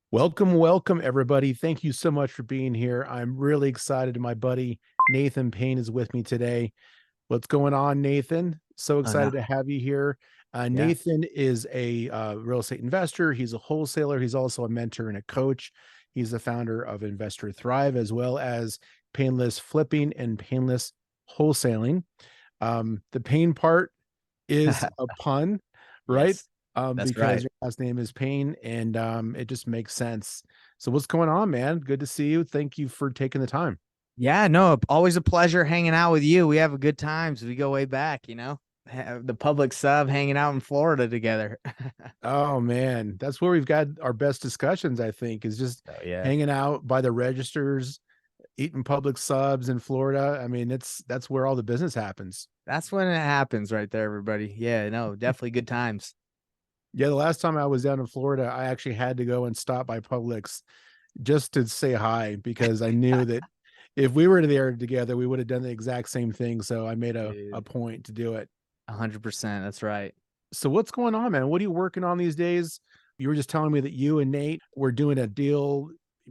Welcome, everybody. Thank you so much for being here. I'm really excited. My buddy Nathan Payne is with me today. What's going on, Nathan? So Oh, no. excited to have you here. Yeah. Nathan is a real estate investor. He's a wholesaler. He's also a mentor and a coach. He's the founder of Investor Thrive, as well as Painless Flipping and Painless Wholesaling. The pain part is a pun, right? Yes, that's Because right. your last name is Payne, and it just makes sense. So what's going on, man? Good to see you. Thank you for taking the time. Yeah, no, always a pleasure hanging out with you. We have a good times. We go way back, the public sub hanging out in Florida together. Oh man, that's where we've got our best discussions, I think, is just Oh, yeah. hanging out by the registers, eating public subs in Florida. I mean, that's where all the business happens. That's when it happens right there, everybody. Yeah, no, definitely good times. Yeah, the last time I was down in Florida, I actually had to go and stop by Publix just to say hi because I knew that if we were there together, we would have done the exact same thing. So I made a Dude, point to do it. 100%. That's right. So what's going on, man? What are you working on these days? You were just telling me that you and Nate were doing a deal,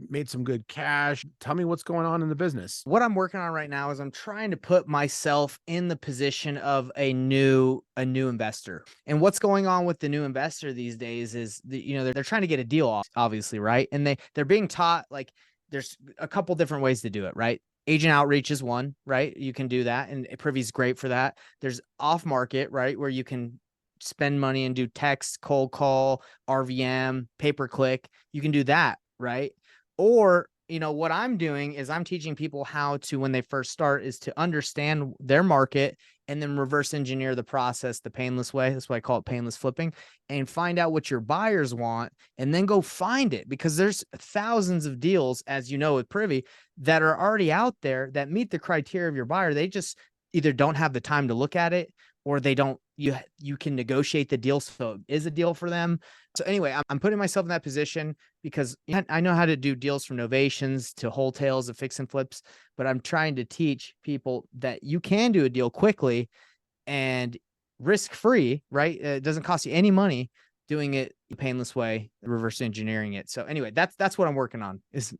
made some good cash. Tell me what's going on in the business. What I'm working on right now is I'm trying to put myself in the position of a new investor. And what's going on with the new investor these days is they're trying to get a deal off, obviously, right? And they're being taught like there's a couple different ways to do it, right? Agent outreach is one, right? You can do that, and Privy's great for that. There's off market, right, where you can spend money and do text, cold call, RVM, pay per click. You can do that, right? Or what I'm doing is I'm teaching people how to, when they first start, is to understand their market and then reverse engineer the process the painless way. That's why I call it painless flipping, and find out what your buyers want and then go find it, because there's thousands of deals, as you know, with Privy, that are already out there that meet the criteria of your buyer. They just either don't have the time to look at it, or they don't, you can negotiate the deal so it is a deal for them. So anyway, I'm putting myself in that position because I know how to do deals from novations to wholesales of fix and flips, but I'm trying to teach people that you can do a deal quickly and risk free, right? It doesn't cost you any money doing it the painless way, reverse engineering it. So anyway, that's what I'm working on, is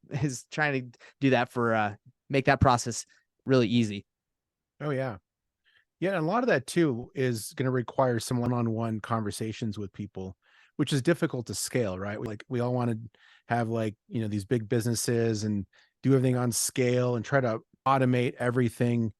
trying to do that for make that process really easy. Oh yeah. Yeah, and a lot of that too is going to require some one-on-one conversations with people, which is difficult to scale, right? Like we all want to have like, these big businesses and do everything on scale and try to automate everything.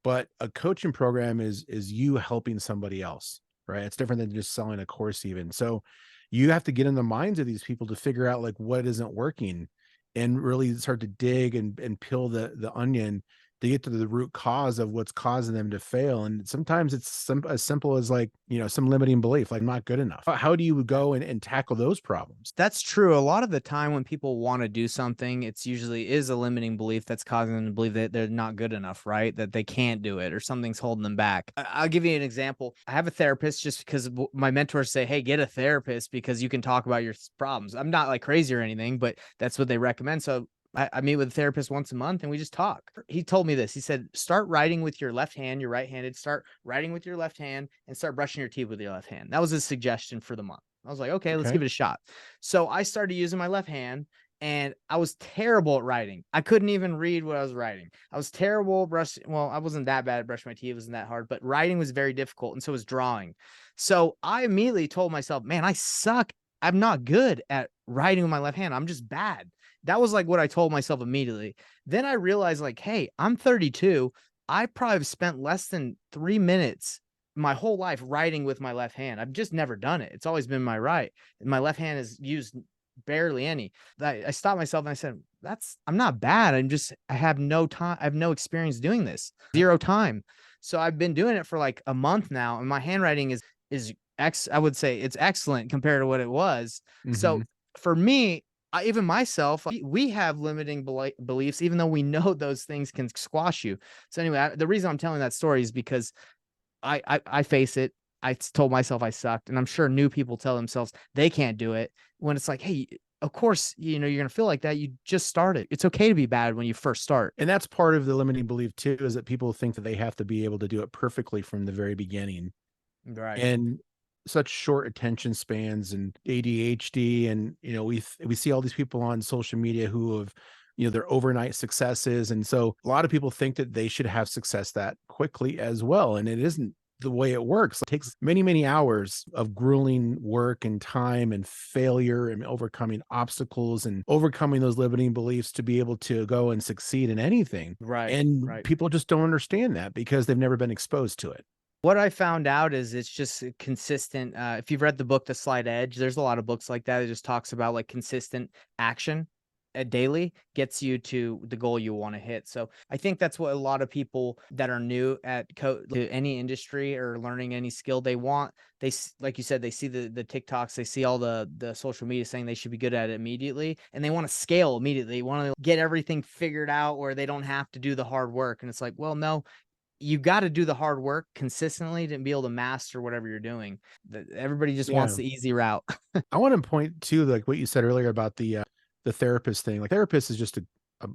But a coaching program is you helping somebody else, right? It's different than just selling a course even. So you have to get in the minds of these people to figure out like what isn't working and really start to dig and peel the onion to get to the root cause of what's causing them to fail. And sometimes it's as simple as like, some limiting belief, like not good enough. How do you go and tackle those problems? That's true. A lot of the time when people want to do something, it's usually is a limiting belief that's causing them to believe that they're not good enough, right? That they can't do it or something's holding them back. I'll give you an example. I have a therapist just because my mentors say, hey, get a therapist because you can talk about your problems. I'm not like crazy or anything, but that's what they recommend. So I meet with a therapist once a month and we just talk. He told me this. He said, start writing with your left hand. You're right-handed. Start writing with your left hand and start brushing your teeth with your left hand. That was his suggestion for the month. I was like, okay, let's Okay. give it a shot. So I started using my left hand and I was terrible at writing. I couldn't even read what I was writing. I was terrible brushing. Well, I wasn't that bad at brushing my teeth. It wasn't that hard, but writing was very difficult. And so was drawing. So I immediately told myself, man, I suck. I'm not good at writing with my left hand. I'm just bad. That was like what I told myself immediately. Then I realized like, hey, I'm 32. I probably have spent less than 3 minutes my whole life writing with my left hand. I've just never done it. It's always been my right. And my left hand is used barely any. I stopped myself and I said, I'm not bad. I have no time. I have no experience doing this. Zero time. So I've been doing it for like a month now. And my handwriting is I would say it's excellent compared to what it was. Hmm. So for me, even myself, we have limiting beliefs, even though we know those things can squash you. So anyway, the reason I'm telling that story is because I face it. I told myself I sucked, and I'm sure new people tell themselves they can't do it when it's like, hey, of course, you're going to feel like that. You just started. It's okay to be bad when you first start. And that's part of the limiting belief too, is that people think that they have to be able to do it perfectly from the very beginning. Right. And such short attention spans and ADHD, and we see all these people on social media who have their overnight successes, and so a lot of people think that they should have success that quickly as well, and it isn't the way it works. It takes many, many hours of grueling work and time and failure and overcoming obstacles and overcoming those limiting beliefs to be able to go and succeed in anything. Right, And right. people just don't understand that because they've never been exposed to it. What I found out is it's just consistent. If you've read the book The Slight Edge, there's a lot of books like that. It just talks about like consistent action daily gets you to the goal you want to hit. So I think that's what a lot of people that are new to any industry or learning any skill they want. Like you said, they see the TikToks, they see all the social media saying they should be good at it immediately, and they want to scale immediately. Want to get everything figured out where they don't have to do the hard work. And it's like, well, no, you got to do the hard work consistently to be able to master whatever you're doing. Everybody just wants Yeah. the easy route. I want to point to like what you said earlier about the therapist thing. Like therapist is just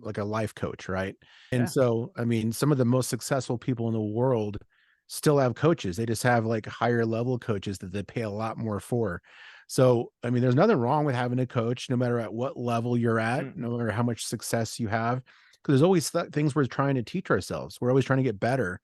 like a life coach, right? And Yeah. so, I mean, some of the most successful people in the world still have coaches. They just have like higher level coaches that they pay a lot more for. So, I mean, there's nothing wrong with having a coach, no matter at what level you're at, Mm. no matter how much success you have, because there's always things we're trying to teach ourselves. We're always trying to get better.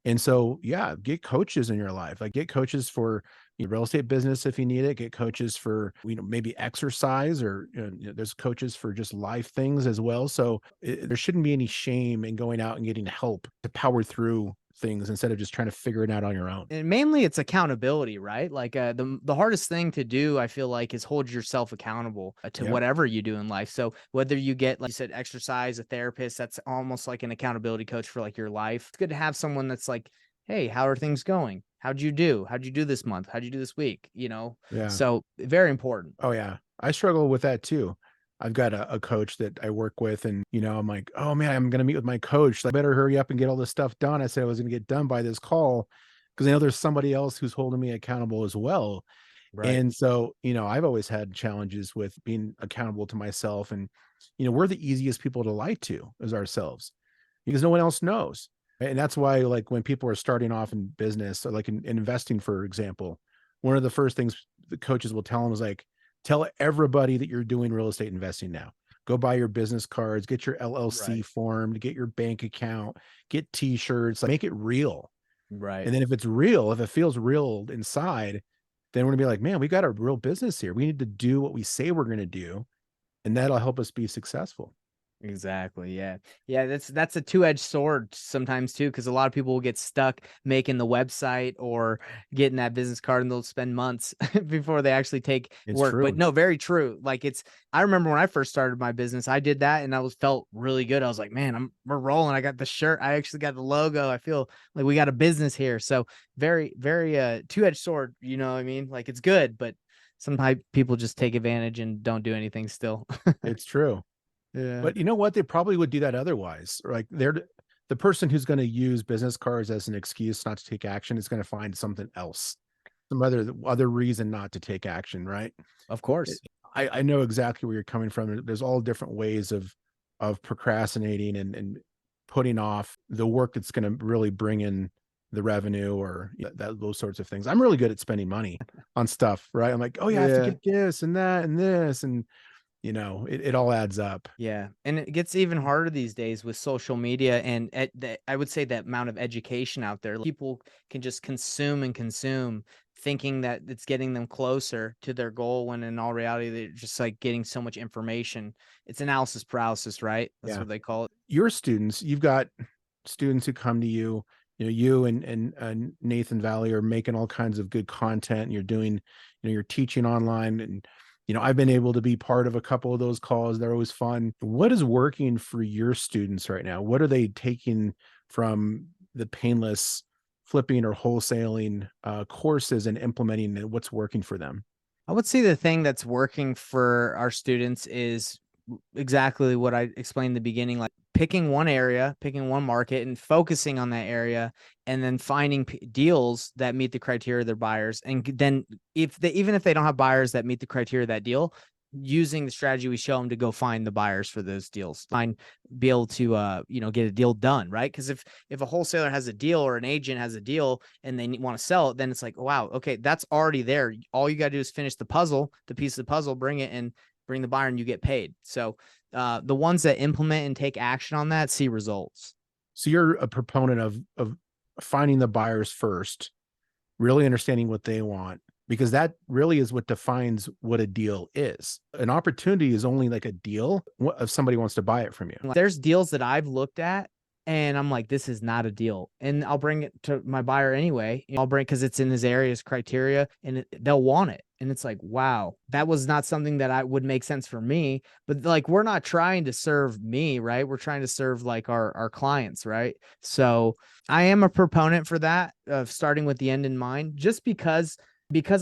And so, yeah, get coaches in your life. Like get coaches for your real estate business if you need it. Get coaches for maybe exercise, or there's coaches for just life things as well. So there shouldn't be any shame in going out and getting help to power through things instead of just trying to figure it out on your own. And mainly it's accountability, right? Like the hardest thing to do, I feel like, is hold yourself accountable to Yep. whatever you do in life. So whether you get, like you said, exercise, a therapist, that's almost like an accountability coach for like your life. It's good to have someone that's like, hey, how are things going? How'd you do? How'd you do this month? How'd you do this week? Yeah. So very important. Oh yeah. I struggle with that too. I've got a coach that I work with, and I'm like, oh man, I'm gonna meet with my coach. I better hurry up and get all this stuff done. I said I was gonna get done by this call because I know there's somebody else who's holding me accountable as well. Right. And so, I've always had challenges with being accountable to myself. And, we're the easiest people to lie to is ourselves because no one else knows. And that's why, like, when people are starting off in business, or like in investing, for example, one of the first things the coaches will tell them is like, tell everybody that you're doing real estate investing now. Go buy your business cards, get your LLC Right. formed, get your bank account, get t-shirts, like, make it real. Right. And then if it's real, if it feels real inside, then we're gonna be like, man, we got a real business here. We need to do what we say we're gonna do, and that'll help us be successful. Exactly. Yeah. Yeah. That's a two-edged sword sometimes too, because a lot of people will get stuck making the website or getting that business card, and they'll spend months before they actually take It's work. But true. no, very true. Like I remember when I first started my business, I did that and felt really good. I was like, man, we're rolling. I got the shirt. I actually got the logo. I feel like we got a business here. So very, very two-edged sword. You know what I mean? Like it's good, but sometimes people just take advantage and don't do anything still. It's true. Yeah. But you know what? They probably would do that otherwise. Like the person who's gonna use business cards as an excuse not to take action is gonna find something else, some other reason not to take action, right? Of It course. I know exactly where you're coming from. There's all different ways of procrastinating and putting off the work that's gonna really bring in the revenue, or those sorts of things. I'm really good at spending money on stuff, right? I'm like, "Oh, yeah, I have to Yeah. get this and that and this," and, it all adds up. Yeah, and it gets even harder these days with social media and I would say that amount of education out there. People can just consume and consume, thinking that it's getting them closer to their goal, when in all reality they're just like getting so much information. It's analysis paralysis, right? That's Yeah. what they call it. Your students, you've got students who come to you, you and Nathan Valley are making all kinds of good content, and you're doing, you're teaching online, and I've been able to be part of a couple of those calls. They're always fun. What is working for your students right now? What are they taking from the painless flipping or wholesaling courses and implementing it? What's working for them? I would say the thing that's working for our students is exactly what I explained in the beginning, like picking one area, picking one market and focusing on that area, and then finding deals that meet the criteria of their buyers. And then even if they don't have buyers that meet the criteria of that deal, using the strategy we show them to go find the buyers for those deals, be able to, get a deal done. Right. Cause if a wholesaler has a deal or an agent has a deal and they want to sell it, then it's like, wow, okay, that's already there. All you got to do is finish the piece of the puzzle, bring it and bring the buyer and you get paid. So the ones that implement and take action on that see results. So you're a proponent of finding the buyers first, really understanding what they want, because that really is what defines what a deal is. An opportunity is only like a deal if somebody wants to buy it from you. There's deals that I've looked at and I'm like, this is not a deal. And I'll bring it to my buyer anyway. I'll bring because it's in his area's criteria and they'll want it. And it's like, wow, that was not something that I would make sense for me. But like, we're not trying to serve me, right? We're trying to serve like our clients, right? So I am a proponent for that, of starting with the end in mind, just because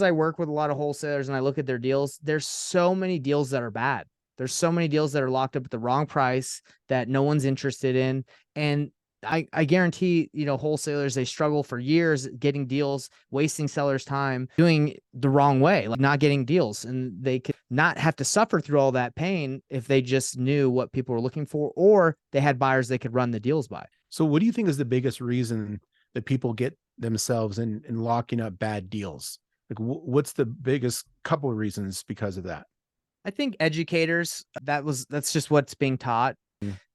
I work with a lot of wholesalers and I look at their deals, there's so many deals that are bad. There's so many deals that are locked up at the wrong price that no one's interested in. And I guarantee, wholesalers, they struggle for years getting deals, wasting sellers' time, doing the wrong way, like not getting deals. And they could not have to suffer through all that pain if they just knew what people were looking for, or they had buyers they could run the deals by. So what do you think is the biggest reason that people get themselves in locking up bad deals? Like what's the biggest couple of reasons because of that? I think educators, that's just what's being taught.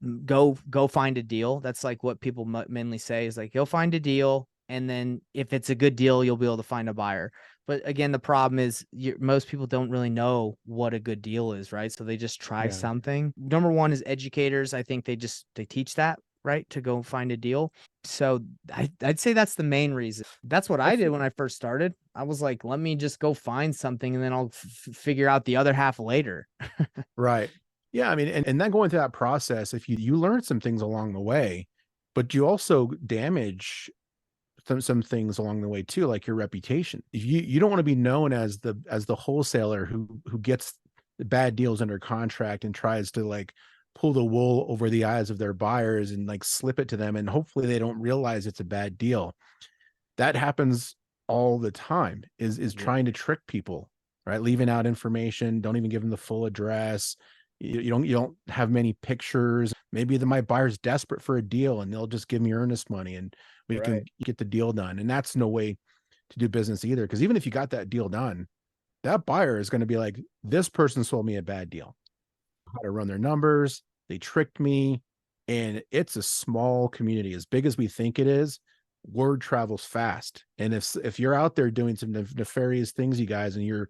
Mm. Go find a deal. That's like what people mainly say is like, go find a deal. And then if it's a good deal, you'll be able to find a buyer. But again, the problem is most people don't really know what a good deal is, right? So they just try Yeah. something. Number one is educators. I think they teach that, right, to go find a deal. So I'd say that's the main reason. That's what I did when I first started. I was like, let me just go find something and then I'll figure out the other half later. Right. Yeah, I mean, and then going through that process, if you learn some things along the way, but you also damage some things along the way too, like your reputation. You don't want to be known as the wholesaler who gets the bad deals under contract and tries to like pull the wool over the eyes of their buyers and like slip it to them, and hopefully they don't realize it's a bad deal. That happens all the time, is Yeah. trying to trick people, right? Leaving out information, don't even give them the full address. You don't have many pictures. Maybe my buyer's desperate for a deal and they'll just give me earnest money and we can Right. get the deal done. And that's no way to do business either. Because even if you got that deal done, that buyer is going to be like, this person sold me a bad deal. How to run their numbers. They tricked me. And it's a small community. As big as we think it is, word travels fast. And if you're out there doing some nefarious things, you guys, and you're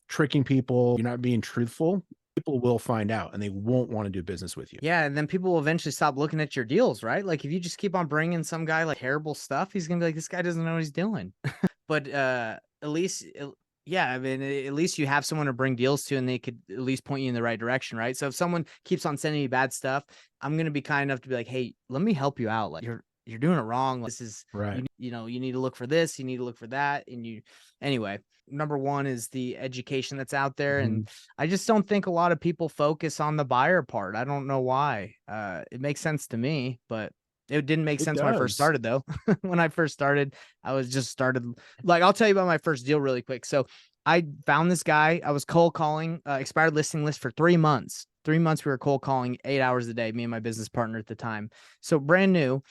tricking people, you're not being truthful, people will find out and they won't want to do business with you. Yeah, and then people will eventually stop looking at your deals, right? Like if you just keep on bringing some guy like terrible stuff, he's gonna be like, this guy doesn't know what he's doing. But at least, yeah, I mean, at least you have someone to bring deals to, and they could at least point you in the right direction, right? So if someone keeps on sending you bad stuff, I'm gonna be kind enough to be like, hey, let me help you out. Like you're doing it wrong. This is Right. you need to look for this, you need to look for that, and anyway. Number one is the education that's out there, and Mhm. I just don't think a lot of people focus on the buyer part. I don't know why. It makes sense to me, but it didn't make It sense when I first does. started though. When I first started, I was just started like I'll tell you about my first deal really quick. So I found this guy. I was cold calling expired listing list for 3 months. 3 months we were cold calling 8 hours a day, me and my business partner at the time. So brand new.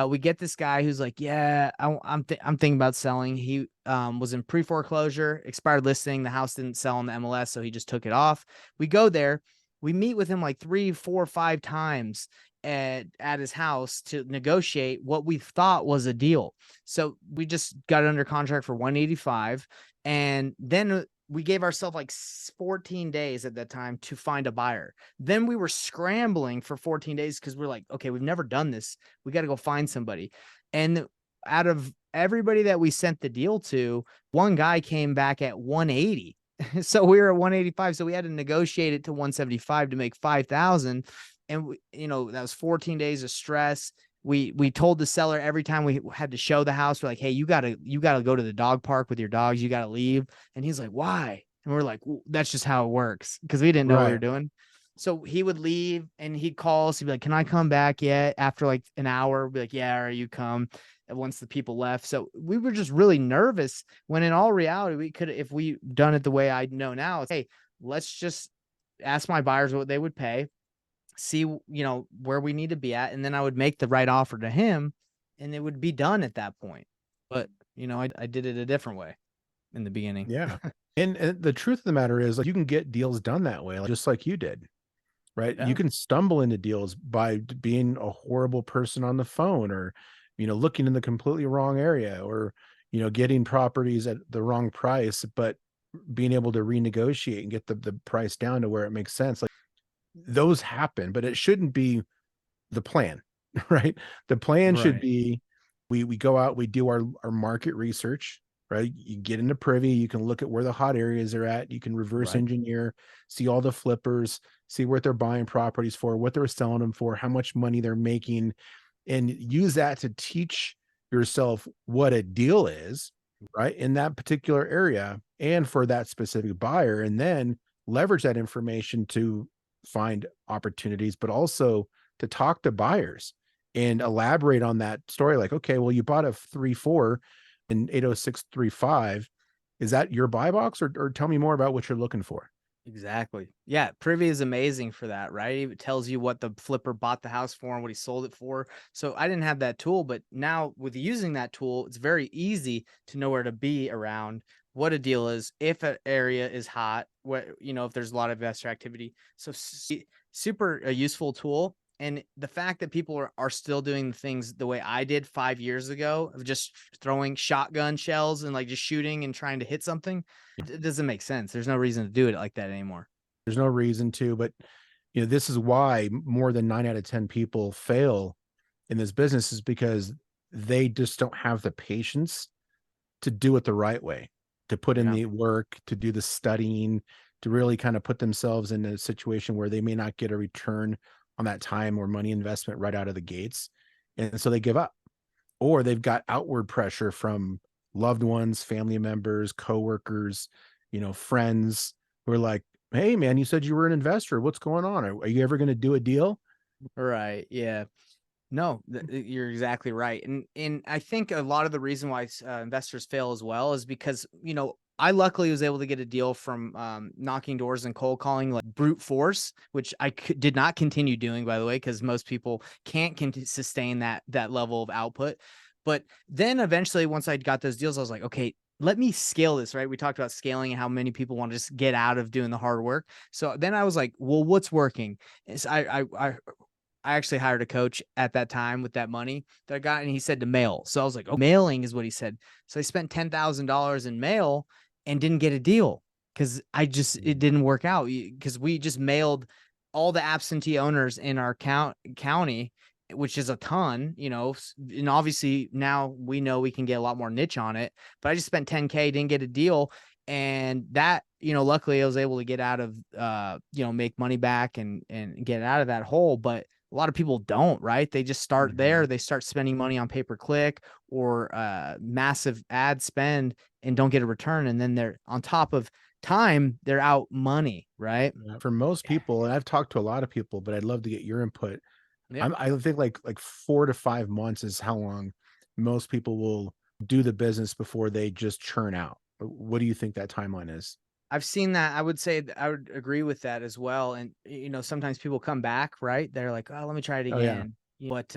We get this guy who's like, yeah, I'm thinking about selling. He was in pre-foreclosure, expired listing. The house didn't sell on the MLS, so he just took it off. We go there. We meet with him like 3, 4, 5 times at his house to negotiate what we thought was a deal. So we just got it under contract for 185, and then we gave ourselves like 14 days at that time to find a buyer. Then we were scrambling for 14 days because we're like, okay, we've never done this. We got to go find somebody. And out of everybody that we sent the deal to, one guy came back at 180. So we were at 185. So we had to negotiate it to 175 to make 5,000. And that was 14 days of stress. We told the seller every time we had to show the house, we're like, hey, you gotta go to the dog park with your dogs. You gotta leave. And he's like, why? And we're like, well, that's just how it works, because we didn't know what we were Right. doing. So he would leave and he'd call us. He'd be like, can I come back yet? After like an hour, we'd be like, yeah, or you come. And once the people left. So we were just really nervous when in all reality, we could, if we done it the way I know now, it's, hey, let's just ask my buyers what they would pay, see, where we need to be at, and then I would make the right offer to him, and it would be done at that point. But, I did it a different way in the beginning. Yeah. And the truth of the matter is, like, you can get deals done that way, like, just like you did, right? You Yeah. can stumble into deals by being a horrible person on the phone, or, looking in the completely wrong area, or, getting properties at the wrong price, but being able to renegotiate and get the price down to where it makes sense. Like, those happen, but it shouldn't be the plan, right? The plan should Right. be, we go out, we do our market research, right? You get into Privy, you can look at where the hot areas are at, you can reverse Right. engineer, see all the flippers, see what they're buying properties for, what they're selling them for, how much money they're making, and use that to teach yourself what a deal is, right? In that particular area and for that specific buyer, and then leverage that information to find opportunities, but also to talk to buyers and elaborate on that story. Like, okay, well, you bought a 3.4 in 80635. Is that your buy box, or tell me more about what you're looking for? Exactly. Yeah, Privy is amazing for that, right? It tells you what the flipper bought the house for and what he sold it for. So I didn't have that tool, but now with using that tool, it's very easy to know where to be around what a deal is, if an area is hot, if there's a lot of investor activity. So super a useful tool. And the fact that people are still doing things the way I did 5 years ago, of just throwing shotgun shells and like just shooting and trying to hit something, it doesn't make sense. There's no reason to do it like that anymore. There's no reason to, but this is why more than 9 out of 10 people fail in this business, is because they just don't have the patience to do it the right way, to put in Yeah. the work, to do the studying, to really kind of put themselves in a situation where they may not get a return on that time or money investment right out of the gates. And so they give up, or they've got outward pressure from loved ones, family members, coworkers, friends, who are like, "Hey man, you said you were an investor. What's going on? Are you ever going to do a deal?" Right. Yeah. No, you're exactly right. And I think a lot of the reason why investors fail as well is because, I luckily was able to get a deal from knocking doors and cold calling, like brute force, which did not continue doing, by the way, because most people can't sustain that level of output. But then eventually, once I got those deals, I was like, okay, let me scale this, right? We talked about scaling and how many people want to just get out of doing the hard work. So then I was like, well, what's working? Is I actually hired a coach at that time with that money that I got, and he said to mail. So I was like, oh, mailing is what he said. So I spent $10,000 in mail and didn't get a deal because it didn't work out, because we just mailed all the absentee owners in our county, which is a ton, and obviously now we know we can get a lot more niche on it, but I just spent 10K, didn't get a deal. And that, luckily I was able to get out of, make money back and get out of that hole. But a lot of people don't, right? They just start there. Mhm. They start spending money on pay-per-click or massive ad spend and don't get a return. And then they're on top of time, they're out money, right? Yeah. For most people, and I've talked to a lot of people, but I'd love to get your input. Yeah. I think like 4 to 5 months is how long most people will do the business before they just churn out. What do you think that timeline is? I've seen that. I would say I would agree with that as well. And sometimes people come back, right? They're like, "Oh, let me try it Oh yeah. again." But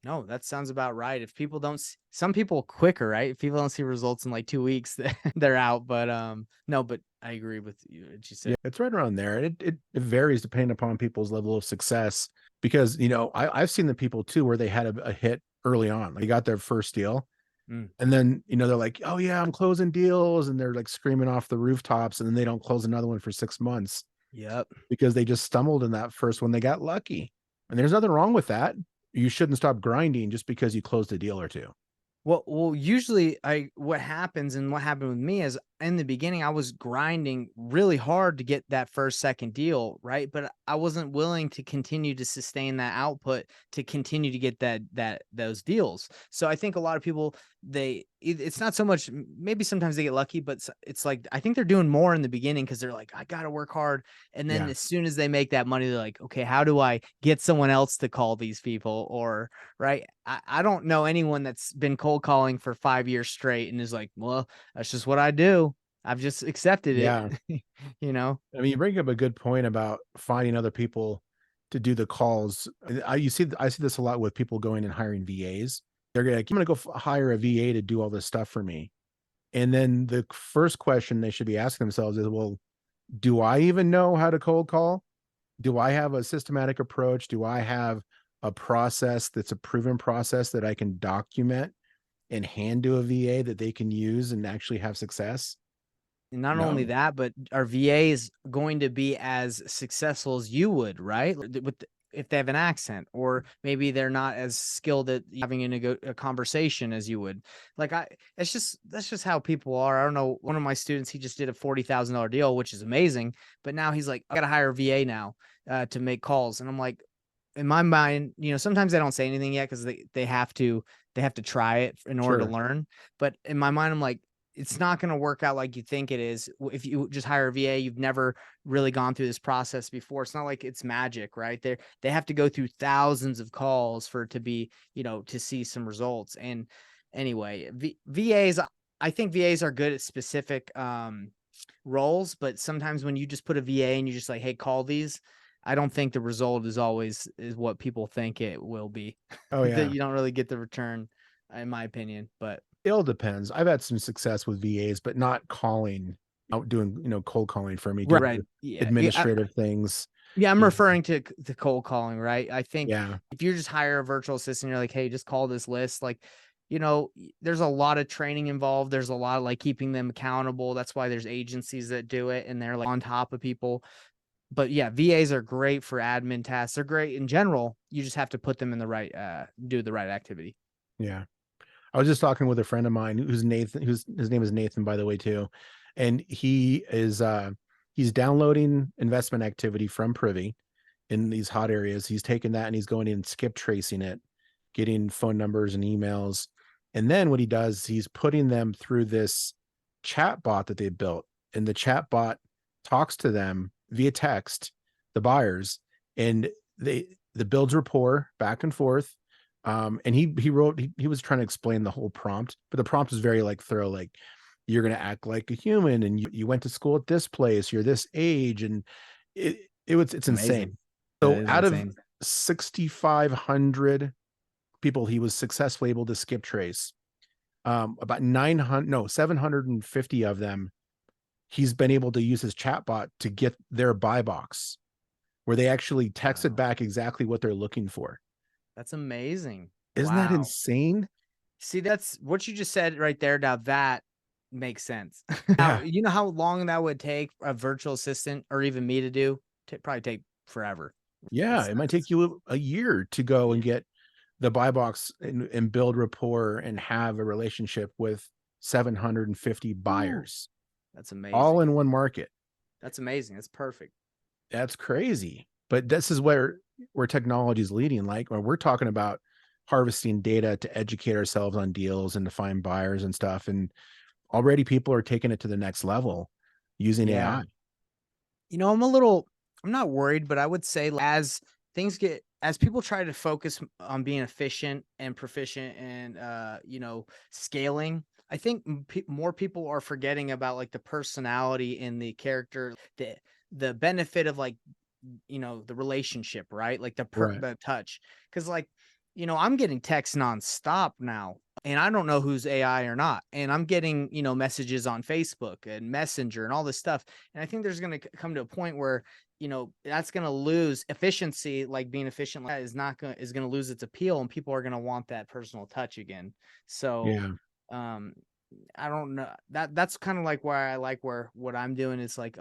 no, that sounds about right. If people don't, some people quicker, right? If people don't see results in like 2 weeks, they're out. But no, but I agree with you. What you said. Yeah, it's right around there. And it varies depending upon people's level of success, because I've seen the people too where they had a hit early on. Like, they got their first deal, Mm, and then they're like, "Oh yeah, I'm closing deals," and they're like screaming off the rooftops, and then they don't close another one for 6 months yep. because they just stumbled in that first one. They got lucky. And there's nothing wrong with that. You shouldn't stop grinding just because you closed a deal or two. Well, usually what happens and what happened with me is in the beginning, I was grinding really hard to get that first, second deal, right? But I wasn't willing to continue to sustain that output to continue to get those deals. So I think a lot of people, it's not so much, maybe sometimes they get lucky, but it's like, I think they're doing more in the beginning because they're like, I got to work hard. And then Yeah. as soon as they make that money, they're like, okay, how do I get someone else to call these people? Or, right. I don't know anyone that's been cold calling for 5 years straight and is like, well, that's just what I do. I've just accepted Yeah. it, you know? I mean, you bring up a good point about finding other people to do the calls. I see this a lot with people going and hiring VAs. They're like, I'm gonna go hire a VA to do all this stuff for me. And then the first question they should be asking themselves is, well, do I even know how to cold call? Do I have a systematic approach? Do I have a process that's a proven process that I can document and hand to a VA that they can use and actually have success? And not only No. that, but are VAs going to be as successful as you would, right? If they have an accent, or maybe they're not as skilled at having a conversation as you would. That's just how people are. I don't know. One of my students, he just did a $40,000 deal, which is amazing. But now he's like, I got to hire a VA now to make calls, and I'm like, in my mind, sometimes I don't say anything yet because they have to try it in order to Sure. learn. But in my mind, I'm like, it's not going to work out like you think it is. If you just hire a VA, you've never really gone through this process before. It's not like it's magic, right? They have to go through thousands of calls for it to be, to see some results. And anyway, VAs, I think VAs are good at specific roles, but sometimes when you just put a VA and you just like, hey, call these, I don't think the result is what people think it will be. Oh That yeah. you don't really get the return, in my opinion. But It all depends. I've had some success with VAs, but not calling out doing, cold calling for me, right, doing right, the yeah, administrative things. yeah, I'm You know, referring to cold calling, right? I think yeah. if you just hire a virtual assistant, you're like, hey, just call this list. Like, there's a lot of training involved. There's a lot of like keeping them accountable. That's why there's agencies that do it and they're like on top of people. But yeah, VAs are great for admin tasks. They're great in general. You just have to put them in the right, do the right activity. Yeah. I was just talking with a friend of mine who's Nathan, who's his name is Nathan, by the way, too. And he's downloading investment activity from Privy in these hot areas. He's taking that and he's going in and skip tracing it, getting phone numbers and emails. And then what he does, he's putting them through this chat bot that they built. And the chat bot talks to them via text, the buyers, and the builds rapport back and forth. And he was trying to explain the whole prompt, but the prompt is very like thorough, like you're gonna act like a human and you went to school at this place, you're this age, and it's Amazing. insane. That So is out of insane. 6,500 people he was successfully able to skip trace, about 900, no, 750 of them, he's been able to use his chatbot to get their buy box where they actually texted Wow. back exactly what they're looking for. That's amazing. Isn't that Wow. insane? See, that's what you just said right there. Now that makes sense. Now, Yeah. you know how long that would take a virtual assistant or even me to do? Probably take forever. Yeah, That's it might take you a year to go yeah. and get the buy box and build rapport and have a relationship with 750 Ooh, buyers that's all amazing. in one market. That's amazing. That's perfect. That's crazy. But this is where technology is leading. Like when we're talking about harvesting data to educate ourselves on deals and to find buyers and stuff. And already people are taking it to the next level using Yeah. AI. I'm not worried, but I would say as people try to focus on being efficient and proficient and, scaling, I think more people are forgetting about like the personality and the character, the benefit of like, the relationship, right? Like Right. the touch. Cause like, I'm getting texts nonstop now and I don't know who's AI or not. And I'm getting, messages on Facebook and Messenger and all this stuff. And I think there's going to come to a point where, that's going to lose efficiency. Like being efficient is going to lose its appeal and people are going to want that personal touch again. So, Yeah. um, I don't know that's kind of like why I like where what I'm doing is like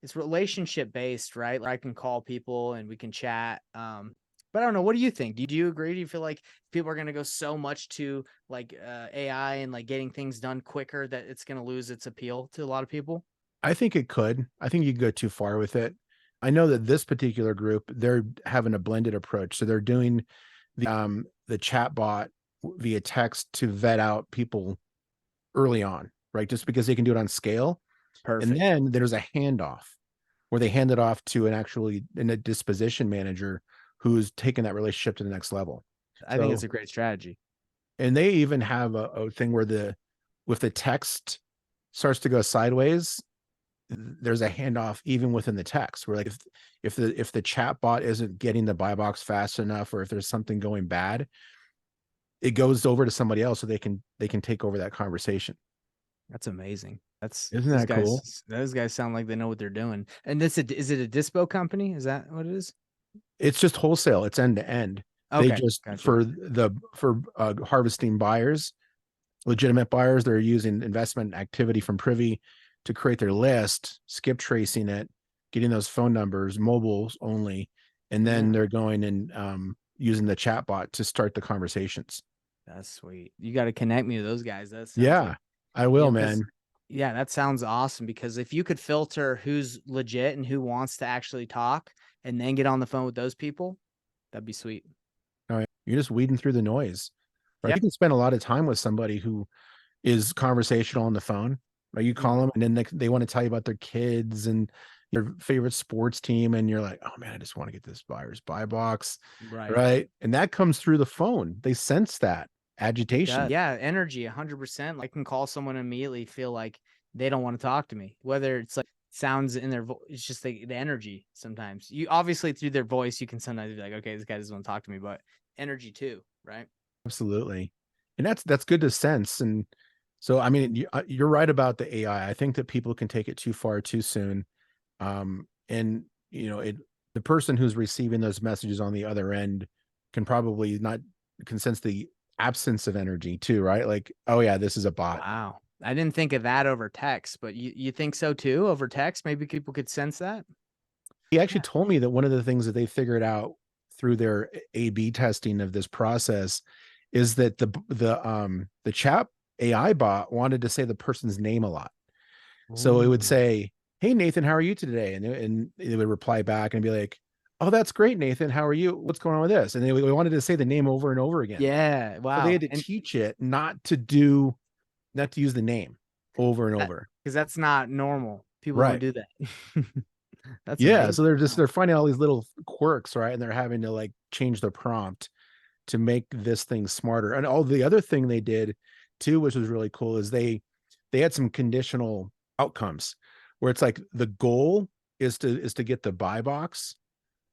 it's relationship based, right? Like I can call people and we can chat. But I don't know. What do you think? Do you agree? Do you feel like people are going to go so much to like AI and like getting things done quicker that it's going to lose its appeal to a lot of people? I think it could. I think you could go too far with it. I know that this particular group, they're having a blended approach. So they're doing the chat bot via text to vet out people early on, right? Just because they can do it on scale. And Perfect. then there's a handoff where they hand it off to a disposition manager who's taking that relationship to the next level. I think it's So, a great strategy. and they even have a thing where with the text starts to go sideways, there's a handoff even within the text where like if the chat bot isn't getting the buy box fast enough, or if there's something going bad, it goes over to somebody else so they can take over that conversation. That's amazing. That's Isn't that cool? those guys sound like they know what they're doing. And is it a dispo company? Is that what it is? It's just wholesale. It's end to end. They Okay, just gotcha. for harvesting buyers, legitimate buyers, they're using investment activity from Privy to create their list, skip tracing it, getting those phone numbers, mobiles only, and then Yeah, they're going and using the chat bot to start the conversations. that's sweet. You got to connect me to those guys. That sounds like, Yeah, I will, because man. yeah, that sounds awesome. Because if you could filter who's legit and who wants to actually talk, and then get on the phone with those people, that'd be sweet. All right. You're just weeding through the noise. Right. Yeah, You can spend a lot of time with somebody who is conversational on the phone. Right. You mm, call them and then they want to tell you about their kids and their favorite sports team. And you're like, oh man, I just want to get this buyer's buy box. right. Right. And that comes through the phone. They sense that It agitation. does. Yeah, energy, 100%. Like, I can call someone and immediately feel like they don't want to talk to me. Whether it's like sounds in their voice, it's just the energy sometimes. You obviously through their voice, you can sometimes be like, okay, this guy doesn't want to talk to me, but energy too, right? Absolutely. And that's good to sense. And so, I mean, you're right about the AI. I think that people can take it too far too soon. And the person who's receiving those messages on the other end can probably not can sense the absence of energy too, right? Like, oh yeah, this is a bot. Wow. I didn't think of that over text, but you think so too over text? Maybe people could sense that? He actually Yeah. told me that one of the things that they figured out through their A/B testing of this process is that the chat AI bot wanted to say the person's name a lot. So it would Ooh. say, "Hey Nathan, how are you today?" And it would reply back and be like, "Oh, that's great, Nathan. How are you? What's going on with this?" And they wanted to say the name over and over again. Yeah. So they Wow. had to And teach it not to use the name over and that over. because that's not normal. People don't Right. do that. That's Yeah. So amazing. they're Wow. finding all these little quirks, right? And they're having to like change the prompt to make this thing smarter. And all the other thing they did too, which was really cool, is they had some conditional outcomes where it's like the goal is to get the buy box,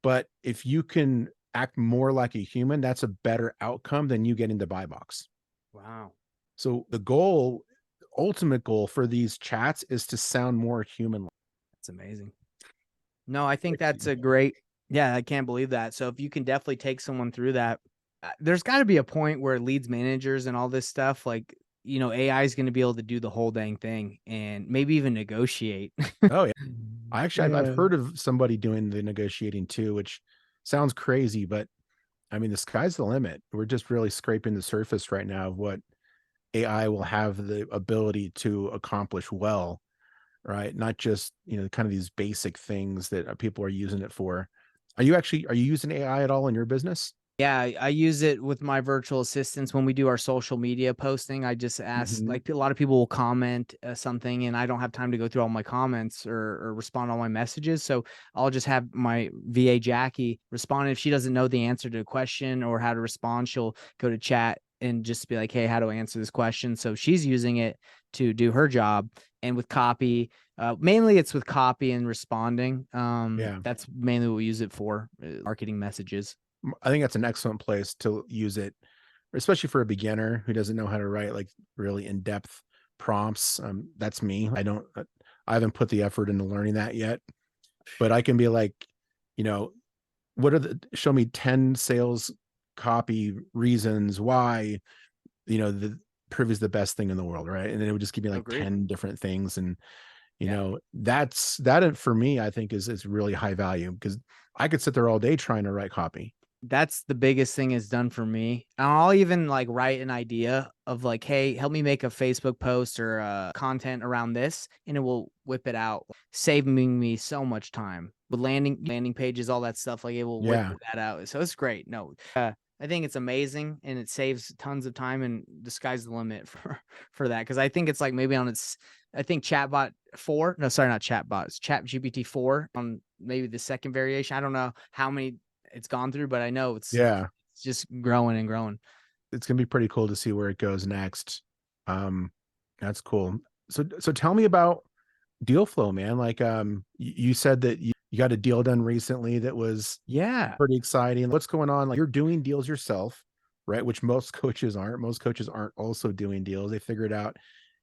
but if you can act more like a human, that's a better outcome than you getting the buy box. Wow. So ultimate goal for these chats is to sound more human. That's amazing. No, I think that's Crazy. a great yeah, I can't believe that. So if you can definitely take someone through that, there's gotta be a point where leads managers and all this stuff, like, AI is gonna be able to do the whole dang thing and maybe even negotiate. Oh yeah. I've Yeah. heard of somebody doing the negotiating too, which sounds crazy, but I mean, the sky's the limit. We're just really scraping the surface right now of what AI will have the ability to accomplish well, right? Not just, kind of these basic things that people are using it for. Are you using AI at all in your business? Yeah, I use it with my virtual assistants when we do our social media posting. I just ask, Mhm. like, a lot of people will comment something, and I don't have time to go through all my comments or respond to all my messages. So I'll just have my VA Jackie respond. If she doesn't know the answer to a question or how to respond, she'll go to chat and just be like, "Hey, how do I answer this question?" So she's using it to do her job, and with copy. Mainly, it's with copy and responding. Yeah. That's mainly what we use it for, marketing messages. I think that's an excellent place to use it, especially for a beginner who doesn't know how to write like really in-depth prompts. That's me. I haven't put the effort into learning that yet, but I can be like, you know, show me 10 sales copy reasons why, the Privy is the best thing in the world, right? And then it would just give me like Agreed. 10 different things. And, Yeah. for me, I think is really high value because I could sit there all day trying to write copy. That's the biggest thing it's done for me. And I'll even like write an idea of like, hey, help me make a Facebook post or content around this, and it will whip it out, saving me so much time with landing pages, all that stuff. Like it will whip Yeah. that out. So it's great. No, I think it's amazing, and it saves tons of time. And the sky's the limit for that because I think it's like maybe on its. I think Chatbot 4. No, sorry, not Chatbot. It's Chat GPT 4 on maybe the second variation. I don't know how many it's gone through, but I know Yeah. it's just growing and growing. It's gonna be pretty cool to see where it goes next. Um, that's cool. So tell me about deal flow, man. Like, you said that you got a deal done recently that was Yeah. pretty exciting. What's going on? Like, you're doing deals yourself, right? Which most coaches aren't. Most coaches aren't also doing deals. They figured out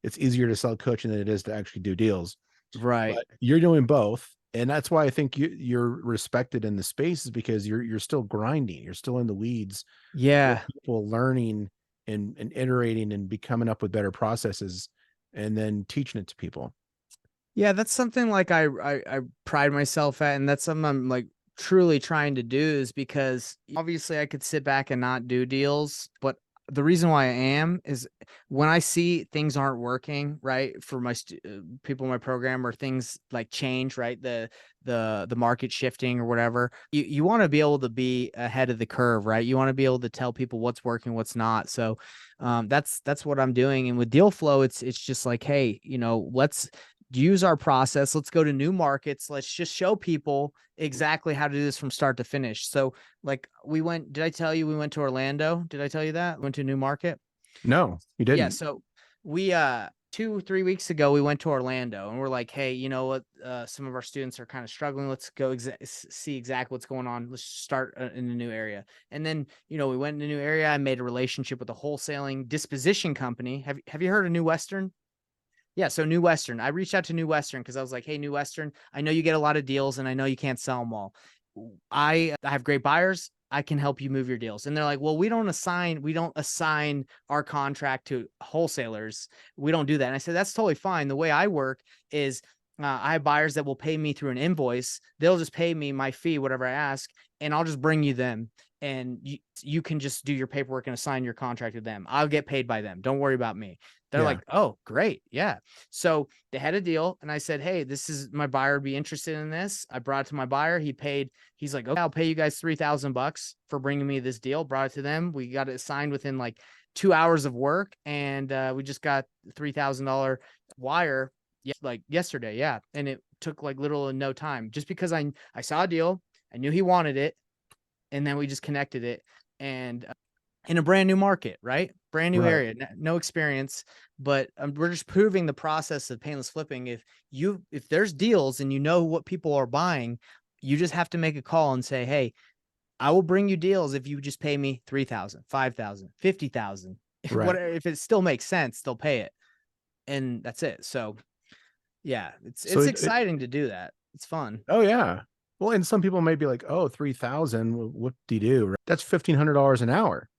it's easier to sell coaching than it is to actually do deals. Right. But you're doing both, and that's why I think you're respected in the space, is because you're still grinding. You're still in the weeds with Yeah. people, learning and iterating and be coming up with better processes, and then teaching it to people. Yeah, that's something like I pride myself at, and that's something I'm like truly trying to do, is because obviously I could sit back and not do deals, but the reason why I am is when I see things aren't working right for my people in my program, or things like change, right? The market shifting or whatever. You want to be able to be ahead of the curve, right? You want to be able to tell people what's working, what's not. So that's what I'm doing. And with deal flow, it's just like, hey, let's use our process. Let's go to new markets. Let's just show people exactly how to do this from start to finish. So, like, did I tell you we went to Orlando? Did I tell you that? Went to a new market? No, you Yeah. didn't. So we, 2, 3 weeks ago, we went to Orlando, and we're like, hey, you know what? Some of our students are kind of struggling. Let's go see exactly what's going on. Let's start in a new area. And then, we went in a new area. I made a relationship with a wholesaling disposition company. Have you heard of New Western? Yeah, so New Western. I reached out to New Western because I was like, "Hey, New Western, I know you get a lot of deals, and I know you can't sell them all. I have great buyers. I can help you move your deals." And they're like, "Well, we don't assign our contract to wholesalers. We don't do that." And I said, "That's totally fine. The way I work is I have buyers that will pay me through an invoice. They'll just pay me my fee, whatever I ask, and I'll just bring you them. And you can just do your paperwork and assign your contract to them. I'll get paid by them. Don't worry about me." They're Yeah. like, "Oh, great. Yeah." So they had a deal, and I said, "Hey, this is my buyer would be interested in this." I brought it to my buyer. He's like, "Okay, I'll pay you guys $3,000 for bringing me this deal." Brought it to them. We got it signed within like 2 hours of work, and we just got $3,000 wire like yesterday. Yeah, and it took like little and no time, just because I saw a deal, I knew he wanted it, and then we just connected it, and in a brand new market, right? Brand new Right. area, no experience, but we're just proving the process of painless flipping. If there's deals and you know what people are buying, you just have to make a call and say, "Hey, I will bring you deals if you just pay me 3,000, 5,000, 50,000. Right. What if it still makes sense, they'll pay it." And that's it. So yeah, it's So it's exciting to do that. It's fun. oh yeah. Well, and some people may be like, oh, 3,000. What do you do? Right? That's $1,500 an hour.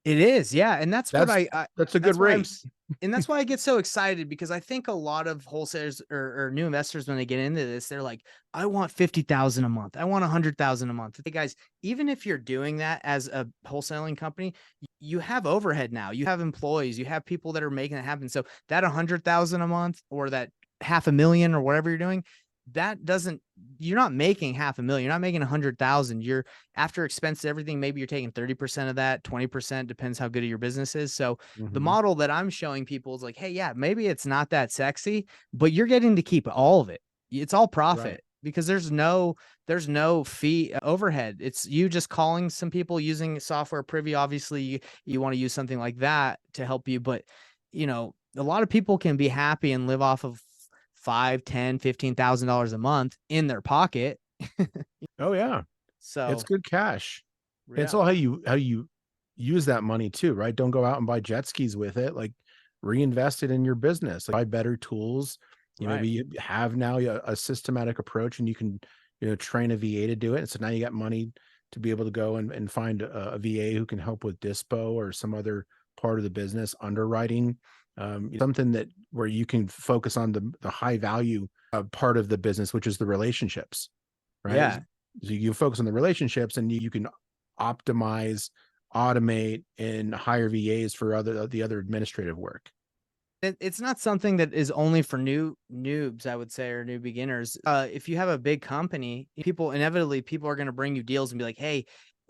It is, yeah, and that's what That's I that's a good that's why rate. and that's why I get so excited, because I think a lot of wholesalers or new investors, when they get into this, they're like, "I want 50,000 a month. I want 100,000 a month." Hey guys, even if you're doing that as a wholesaling company, you have overhead now. You have employees, you have people that are making it happen. So that 100,000 a month, or that half a million, or whatever you're doing, that doesn't you're not making half a million. You're not making 100,000. You're, after expenses, everything, maybe you're taking 30% of that, 20%, depends how good your business is. So the Hmm. model that I'm showing people is like, hey, yeah, maybe it's not that sexy, but you're getting to keep all of it. It's all Right. profit, because there's no fee overhead. It's you just calling some people using software. Privy, obviously, you want to use something like that to help you, but a lot of people can be happy and live off of 5, 10, $15,000 a month in their pocket. Oh yeah. It's So good cash. And it's yeah, all how you use that money too, right? Don't go out and buy jet skis with it. Like, reinvest it in your business. Like, buy better tools. right. Maybe you have now a systematic approach, and you can, train a VA to do it. And so now you got money to be able to go and find a VA who can help with dispo or some other part of the business, underwriting, something that where you can focus on the high value part of the business, which is the relationships, right? Yeah. So you focus on the relationships, and you can optimize, automate, and hire VAs for the other administrative work. It's not something that is only for noobs, I would say, or new beginners. If you have a big company, people are going to bring you deals and be like, "Hey,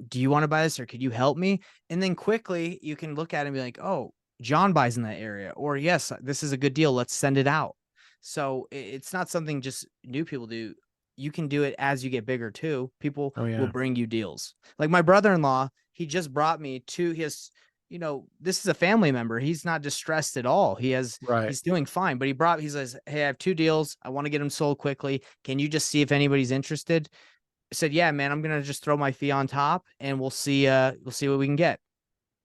do you want to buy this, or could you help me?" And then quickly you can look at it and be like, "Oh, John buys in that area," or "Yes, this is a good deal. Let's send it out." So it's not something just new people do. You can do it as you get bigger too. People Oh will yeah. bring you deals. Like my brother-in-law, he just brought me to his this is a family member. He's not distressed at all. Right. He's doing fine, but he says, hey, I have 2 deals. I want to get them sold quickly. Can you just see if anybody's interested? I said, yeah, man, I'm going to just throw my fee on top and we'll see what we can get.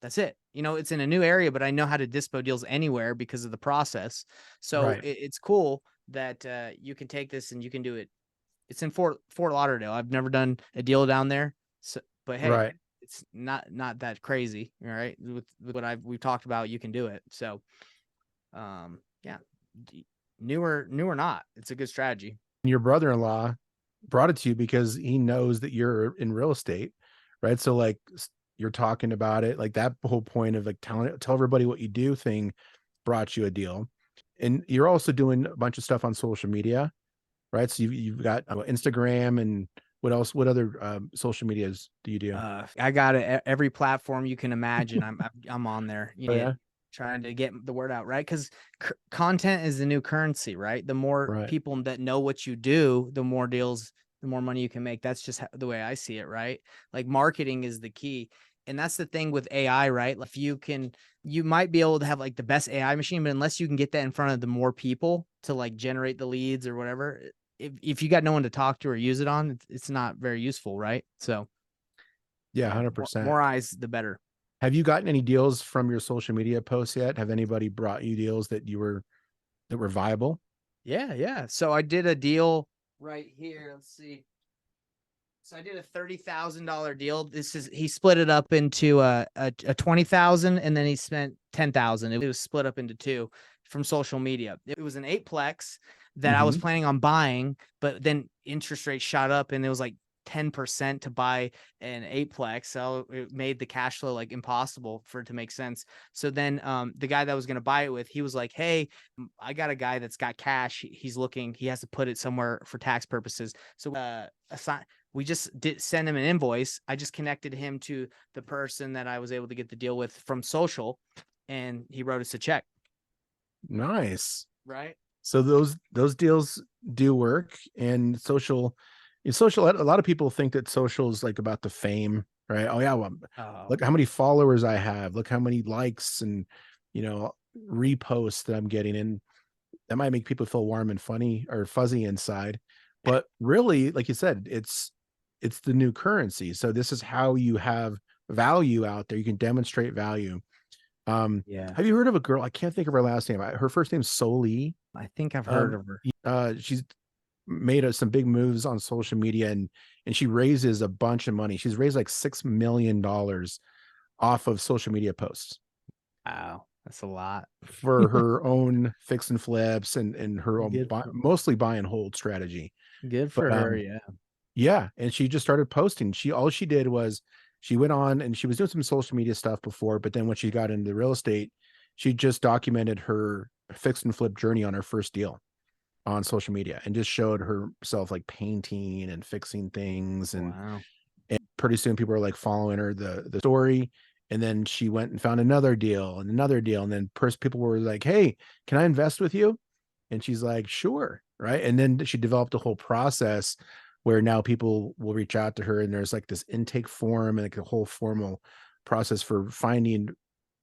That's it. It's in a new area, but I know how to dispo deals anywhere because of the process. So Right. it's cool that you can take this and you can do it. It's in Fort Lauderdale. I've never done a deal down there. So, but hey, Right. it's not that crazy. All right. With what we've talked about, you can do it. So, yeah, new or not, it's a good strategy. Your brother-in-law brought it to you because he knows that you're in real estate, right? So like you're talking about it, like that whole point of like tell everybody what you do thing brought you a deal. And you're also doing a bunch of stuff on social media, right? So you've got Instagram and what else? What other social medias do you do? I got it. Every platform you can imagine. I'm on there. Oh yeah, Trying to get the word out, right? Because content is the new currency, right? The more right. people that know what you do, the more deals, the more money you can make. That's just the way I see it, right? Like marketing is the key. And that's the thing with AI, right? If you might be able to have like the best AI machine, but unless you can get that in front of the more people to like generate the leads or whatever, if you got no one to talk to or use it on, it's not very useful, right? So Yeah, yeah, 100%. more eyes, the better. Have you gotten any deals from your social media posts yet? Have anybody brought you deals that were viable? Yeah. So I did a deal right here. Let's see. So I did a $30,000 deal. He split it up into a 20,000, and then he spent 10,000. It was split up into 2 from social media. It was an 8-plex that I was Mm-hmm. planning on buying, but then interest rates shot up and it was like 10% to buy an 8-plex. So it made the cash flow like impossible for it to make sense. So then the guy that I was going to buy it with, he was like, hey, I got a guy that's got cash. He has to put it somewhere for tax purposes. So we just did send him an invoice. I just connected him to the person that I was able to get the deal with from social, and he wrote us a check. Nice. Right. So those deals do work, and social. A lot of people think that social is like about the fame, right? Oh yeah, well, Oh, look how many followers I have. Look how many likes and you know reposts that I'm getting, and that might make people feel warm and funny or fuzzy inside. But really, like you said, it's the new currency. So this is how you have value out there. You can demonstrate value. yeah. Have you heard of a girl? I can't think of her last name. Her first name's Soli. I think I've heard Um, of her. she's made some big moves on social media, and she raises a bunch of money. She's raised like $6 million off of social media posts Wow, that's a lot. for her own fix and flips and her own Good for mostly buy and hold strategy. good But for her. Yeah. yeah, and she just started posting. All she did was she went on and she was doing some social media stuff before, but then when she got into real estate, she just documented her fix and flip journey on her first deal on social media and just showed herself like painting and fixing things, Wow. and pretty soon people were like following her the story, and then she went and found another deal and another deal, and then people were like, hey, can I invest with you? And she's like, sure, right? And then she developed a whole process where now people will reach out to her, and there's like this intake form and like a whole formal process for finding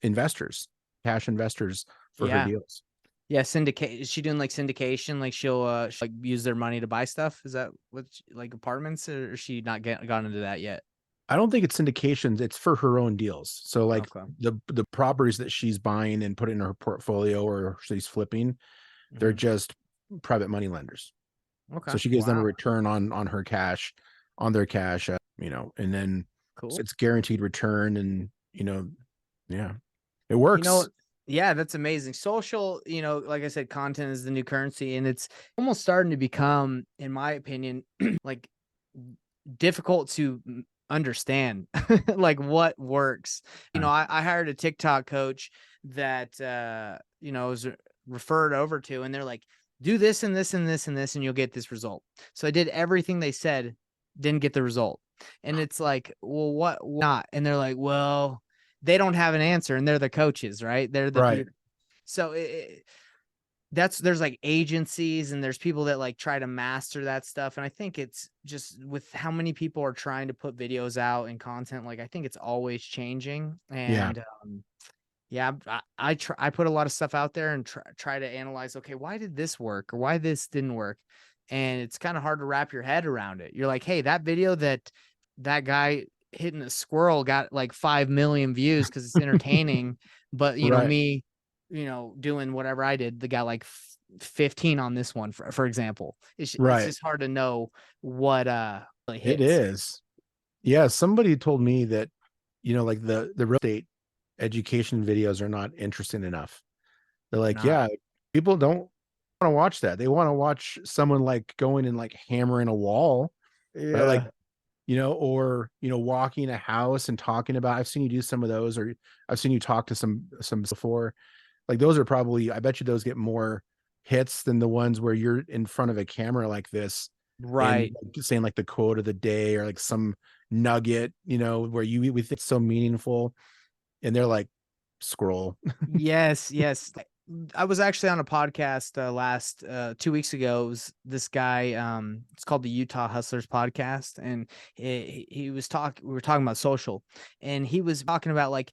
investors, cash investors for her Yeah. deals. Yeah. Syndicate. Is she doing like syndication? Like she'll like use their money to buy stuff? Is that like apartments, or is she not gone into that yet? I don't think it's syndications, it's for her own deals. So like Okay. the properties that she's buying and putting in her portfolio or she's flipping, they're Mhm. just private money lenders. Okay. So she gives them a Wow. return on her cash, on their cash, and then Cool. it's guaranteed return, and yeah, it You know, works. yeah, that's amazing. Social, like I said, content is the new currency, and it's almost starting to become, in my opinion, like difficult to understand, like what works. Yeah. I hired a TikTok coach that was referred over to, and they're like, do this and this and this and this, and you'll get this result. So I did everything they said, didn't get the result, and it's like, well, what not? And they're like, well, they don't have an answer, and they're the coaches, right? They're the Right. people. So there's like agencies and there's people that like try to master that stuff. And I think it's just with how many people are trying to put videos out and content, like I think it's always changing. Yeah. And yeah, I put a lot of stuff out there and try to analyze, okay, why did this work or why this didn't work? And it's kind of hard to wrap your head around it. You're like, hey, that video that guy hitting a squirrel got like 5 million views because it's entertaining. But Right. me, doing whatever I did, the got like 15 on this one, for example. It's Right. just hard to know what really It hits. is. Yeah. Somebody told me that, like the real estate education videos are not interesting enough. They're They're like, not. yeah, people don't want to watch that. They want to watch someone like going and like hammering a wall, right? Like, Yeah. or walking a house and talking about. I've seen you do some of those, or I've seen you talk to some before. Like those are probably, I bet you those get more hits than the ones where you're in front of a camera like this and Right. like, saying like the quote of the day or like some nugget, where we think it's so meaningful, and they're like, scroll. Yes, yes. I was actually on a podcast last 2 weeks ago. It was this guy, it's called the Utah Hustlers podcast, and he was we were talking about social, and he was talking about like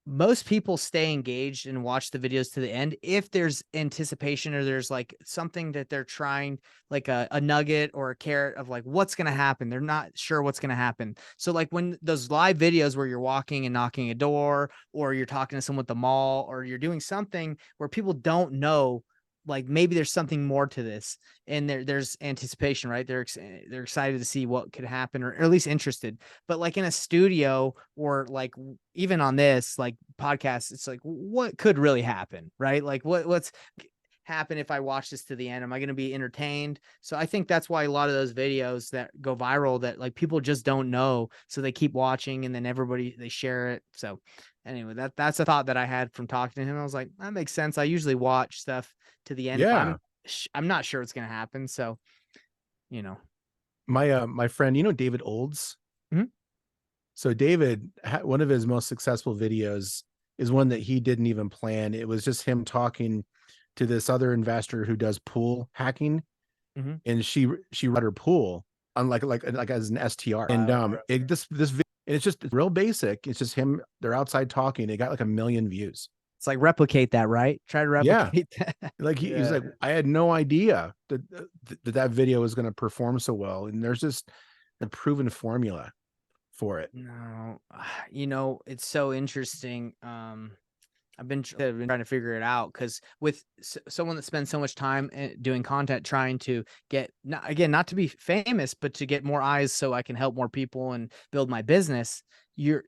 most people stay engaged and watch the videos to the end if there's anticipation or there's like something that they're trying, like a nugget or a carrot of like what's going to happen. They're not sure what's going to happen. So like when those live videos where you're walking and knocking a door, or you're talking to someone at the mall, or you're doing something where people don't know, like maybe there's something more to this, and there's anticipation, right? They're excited to see what could happen, or at least interested. But like in a studio, or like even on this like podcast, it's like what could really happen, right? Like what's happen if I watch this to the end? Am I going to be entertained? So I think that's why a lot of those videos that go viral, that like people just don't know, so they keep watching, and then they share it. So anyway, that's a thought that I had from talking to him. I was like, that makes sense. I usually watch stuff to the end if Yeah. I'm not sure what's going to happen. So, you know. My friend, David Olds. Mhm. So David, one of his most successful videos is one that he didn't even plan. It was just him talking to this other investor who does pool hacking, Mhm. and she read her pool on like as an STR. And and it's just real basic. It's just him. They're outside talking. It got like 1 million views. It's like replicate that, right? Try to Yeah. replicate that. Like he's Yeah. like, I had no idea that video was going to perform so well. And there's just a proven formula for it. No, it's so interesting. I've been trying to figure it out because with someone that spends so much time doing content, trying to get, not to be famous, but to get more eyes so I can help more people and build my business.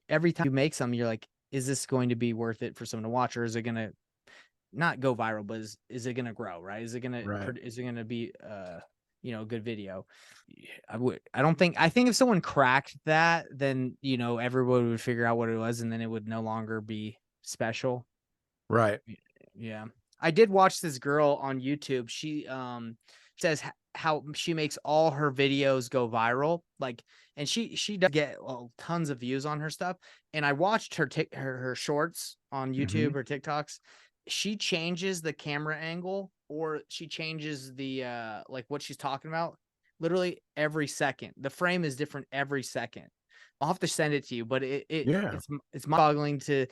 Every time you make something, you're like, is this going to be worth it for someone to watch, or is it going to not go viral, but is it going to grow, right? Right. Is it going to be a good video? I think if someone cracked that, then everybody would figure out what it was, and then it would no longer be special. Right. Yeah. I did watch this girl on YouTube. She says how she makes all her videos go viral. Like, and she does get tons of views on her stuff. And I watched her shorts on Hmm. YouTube or TikToks. She changes the camera angle, or she changes the like what she's talking about literally every second. The frame is different every second. I'll have to send it to you, but Yeah. it's mind-boggling to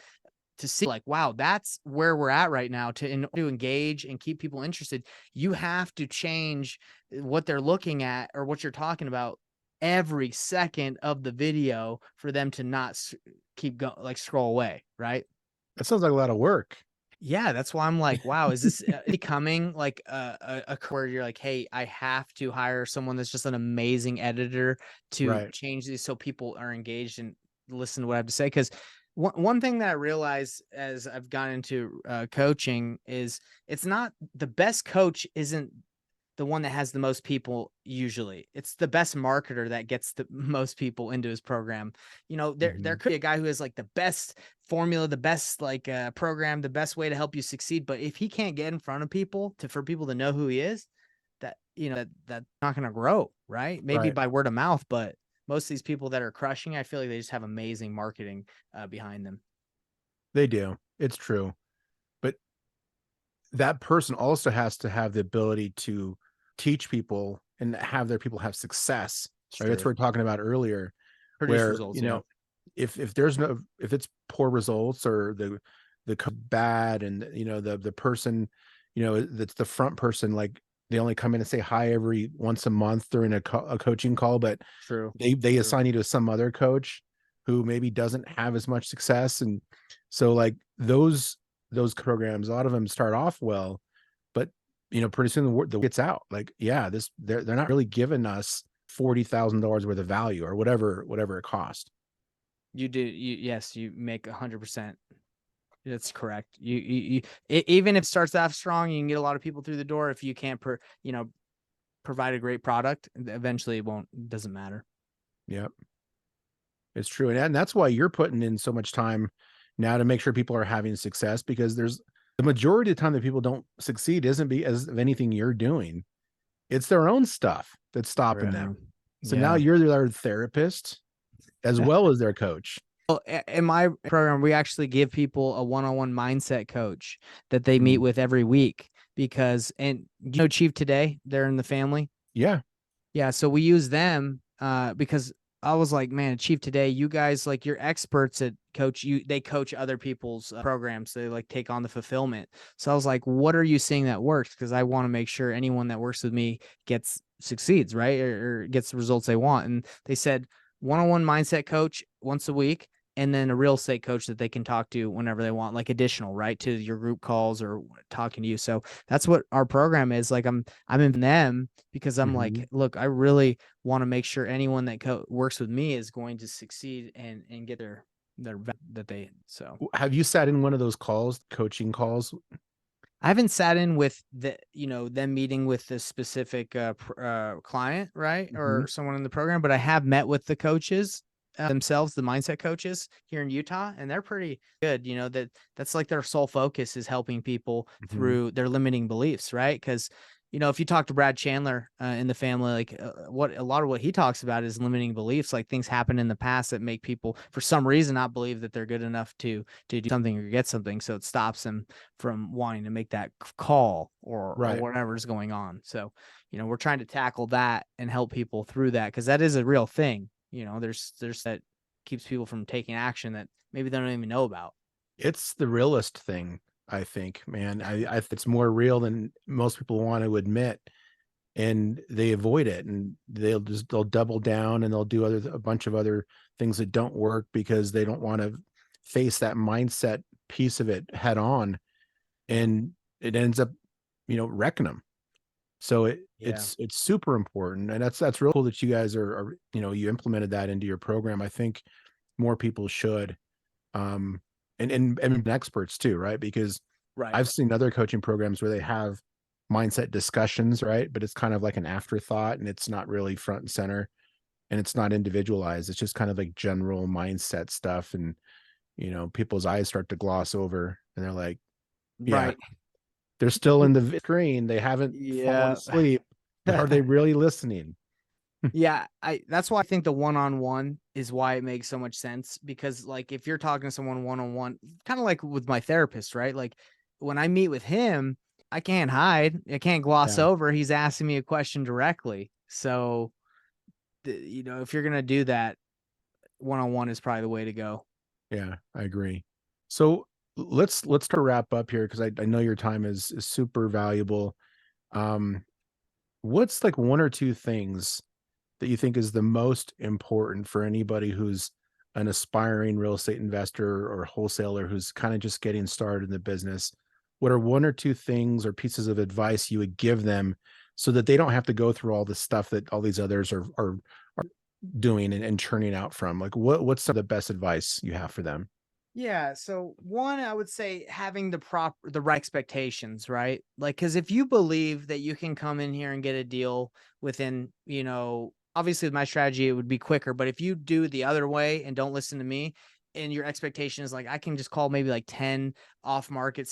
see, like, wow, that's where we're at right now. To engage and keep people interested, you have to change what they're looking at or what you're talking about every second of the video for them to not keep going, like scroll away, right? That sounds like a lot of work. Yeah, that's why I'm like, wow, is this becoming like a where you're like, hey, I have to hire someone that's just an amazing editor to Right. change these so people are engaged and listen to what I have to say? Because one thing that I realize as I've gone into coaching is it's not the best coach isn't the one that has the most people. Usually it's the best marketer that gets the most people into his program. There Hmm. could be a guy who has like the best formula, the best like program, the best way to help you succeed, but if he can't get in front of people for people to know who he is, that's not going to grow, right? Maybe Right. by word of mouth, but most of these people that are crushing, I feel like they just have amazing marketing behind them. They do. It's true. But that person also has to have the ability to teach people and have their people have success, It's right? That's true. what we are talking about earlier, Produce where, results. Yeah. if there's no, if it's poor results, or bad, and the person, that's the front person, like they only come in and say hi every once a month during a coaching call, but True. they True. assign you to some other coach who maybe doesn't have as much success. And so, like, those programs, a lot of them start off well, but pretty soon the word gets out, like, yeah, this, they're not really giving us $40,000 worth of value, or whatever it cost. You do. Yes, you make 100%. That's correct. Even if it starts off strong, you can get a lot of people through the door. If you can't, provide a great product, eventually doesn't matter. Yeah, it's true. And that's why you're putting in so much time now to make sure people are having success, because there's the majority of the time that people don't succeed isn't because of anything you're doing. It's their own stuff that's stopping Right. them. So now Yeah. you're their therapist as well as their coach. Well, in my program, we actually give people a one-on-one mindset coach that they meet Mm. with every week and Chief Today, they're in the family. Yeah. Yeah, so we use them because I was like, man, Chief Today, you guys, like, you're experts at they coach other people's programs. They like take on the fulfillment. So I was like, what are you seeing that works? Because I want to make sure anyone that works with me succeeds, right? Or gets the results they want. And they said one-on-one mindset coach once a week, and then a real estate coach that they can talk to whenever they want, like additional, right, to your group calls or talking to you. So that's what our program is. Like, I'm in them because I'm Mhm. like, look, I really want to make sure anyone that works with me is going to succeed and get that they. So Have you sat in one of those calls, coaching calls? I haven't sat in with them meeting with the specific client, right, Mhm. or someone in the program, but I have met with the coaches themselves, the mindset coaches here in Utah, and they're pretty good. That's like their sole focus is helping people Mhm. through their limiting beliefs, right? Because if you talk to Brad Chandler in the family, like what a lot of what he talks about is limiting beliefs, like things happen in the past that make people for some reason not believe that they're good enough to do something or get something, so it stops them from wanting to make that call or Right. whatever's going on. So, we're trying to tackle that and help people through that, because that is a real thing. There's that keeps people from taking action that maybe they don't even know about. It's the realest thing, I think, man. It's more real than most people want to admit, and they avoid it, and they'll double down, and they'll do a bunch of other things that don't work because they don't want to face that mindset piece of it head on, and it ends up, wrecking them. So Yeah. it's super important, and that's real cool that you guys are you implemented that into your program. I think more people should, um, and experts too, right? Because Right. I've seen other coaching programs where they have mindset discussions, right? But it's kind of like an afterthought, and it's not really front and center, and it's not individualized. It's just kind of like general mindset stuff, and people's eyes start to gloss over, and they're like, yeah, Right. they're still in the screen. They haven't fallen Yeah. asleep, but are they really listening? Yeah, that's why I think the one-on-one is why it makes so much sense, because like if you're talking to someone one-on-one, kind of like with my therapist, right? Like when I meet with him, I can't hide. I can't gloss Yeah, over. He's asking me a question directly. So, if you're going to do that, one-on-one is probably the way to go. yeah, I agree. So let's start to wrap up here, because I know your time is super valuable. Um, what's like one or two things that you think is the most important for anybody who's an aspiring real estate investor or wholesaler who's kind of just getting started in the business? What are one or two things or pieces of advice you would give them so that they don't have to go through all the stuff that all these others are doing and churning out from? Like, what's some of the best advice you have for them? Yeah, so one, I would say having the right expectations, right? Like, because if you believe that you can come in here and get a deal within, obviously with my strategy, it would be quicker. But if you do the other way and don't listen to me, and your expectation is like, I can just call maybe like 10 off market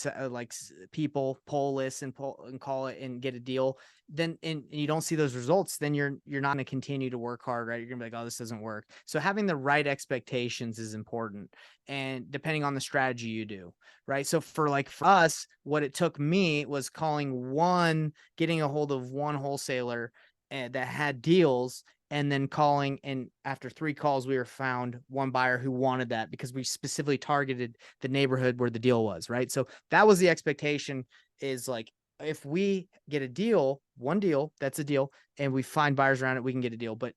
people, pull lists and call it and get a deal, then and you don't see those results, then you're not going to continue to work hard, right? You're gonna be like, oh, this doesn't work. So having the right expectations is important, and depending on the strategy you do, right? So for us, what it took me was getting a hold of one wholesaler that had deals, and then calling, and after 3 calls we were found one buyer who wanted that because we specifically targeted the neighborhood where the deal was, right? So that was the expectation, is like, if we get a deal, one deal, that's a deal, and we find buyers around it, we can get a deal. But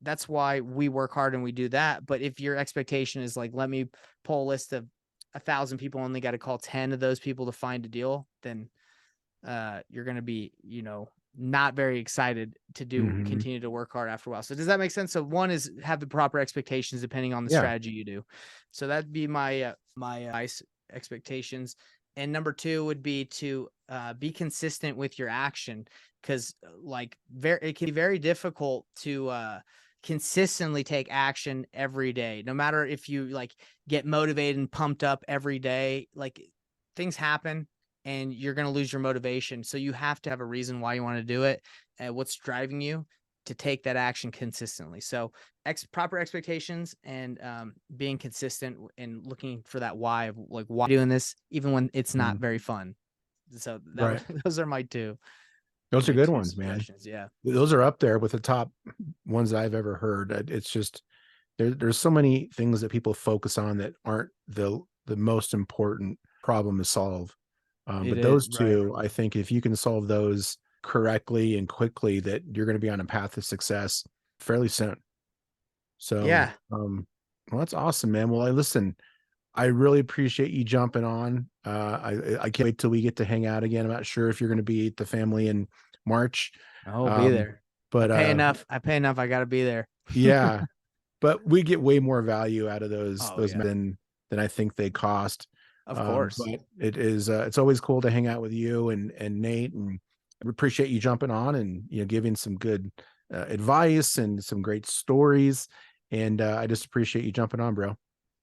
that's why we work hard and we do that. But if your expectation is like, let me pull a list of 1,000 people, only got to call 10 of those people to find a deal, then you're going to be, not very excited to continue to work hard after a while. So does that make sense? So one is have the proper expectations depending on the Yeah. strategy you do. So that'd be my advice, expectations. And number 2 would be to be consistent with your action, because it can be very difficult to consistently take action every day. No matter if you get motivated and pumped up every day, things happen and you're going to lose your motivation. So you have to have a reason why you want to do it and what's driving you to take that action consistently. So proper expectations and being consistent and looking for that why of why doing this, even when it's not very fun. So those are my 2. Those are good ones, man. Suggestions. Yeah. Those are up there with the top ones that I've ever heard. It's just, there's so many things that people focus on that aren't the most important problem to solve. But those 2, I think if you can solve those correctly and quickly, that you're going to be on a path to success fairly soon. So, yeah. well, that's awesome, man. Well, listen, I really appreciate you jumping on. I can't wait till we get to hang out again. I'm not sure if you're going to be at the family in March. I'll be there. But I pay enough. I got to be there. Yeah, but we get way more value out of those yeah. than I think they cost. Of course. But it's always cool to hang out with you and Nate, and we appreciate you jumping on and giving some good advice and some great stories. And I just appreciate you jumping on, bro.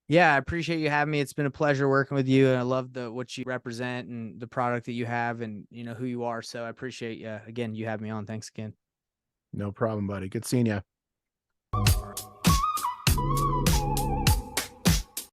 Yeah, I appreciate you having me. It's been a pleasure working with you, and I love what you represent and the product that you have, and who you are. So I appreciate you having me on. Thanks again. No problem, buddy. Good seeing you.